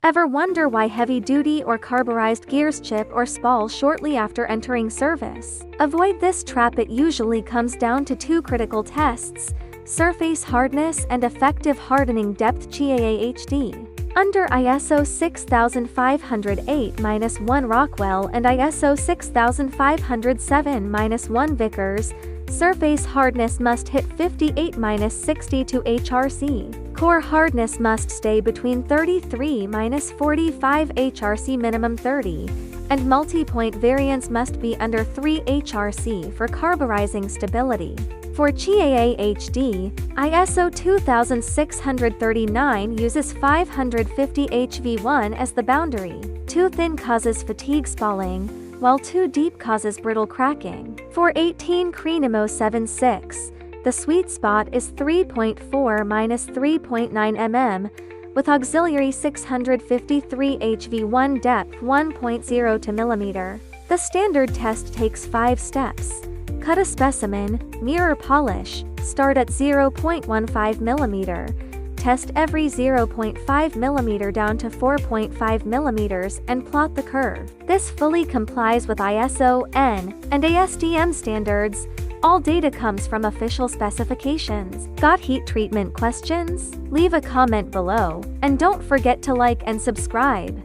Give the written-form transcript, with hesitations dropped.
Ever wonder why heavy-duty or carburized gears chip or spall shortly after entering service? Avoid this trap. It usually comes down to two critical tests: surface hardness and effective hardening depth (CAAHD). Under ISO 6508-1 Rockwell and ISO 6507-1 Vickers, surface hardness must hit 58-62 HRC. Core hardness must stay between 33-45 HRC, minimum 30, and multi-point variance must be under 3 HRC for carburizing stability. For CAAHD, ISO 2639 uses 550 HV1 as the boundary. Too thin causes fatigue spalling, while too deep causes brittle cracking. For 18 Crenimo 76, the sweet spot is 3.4-3.9 mm, with auxiliary 653 HV1 depth 1.0 to mm. The standard test takes 5 steps. Cut a specimen, mirror polish, start at 0.15 mm, test every 0.5 mm down to 4.5 mm and plot the curve. This fully complies with ISO, N, and ASTM standards. All data comes from official specifications. Got heat treatment questions? Leave a comment below, and don't forget to like and subscribe.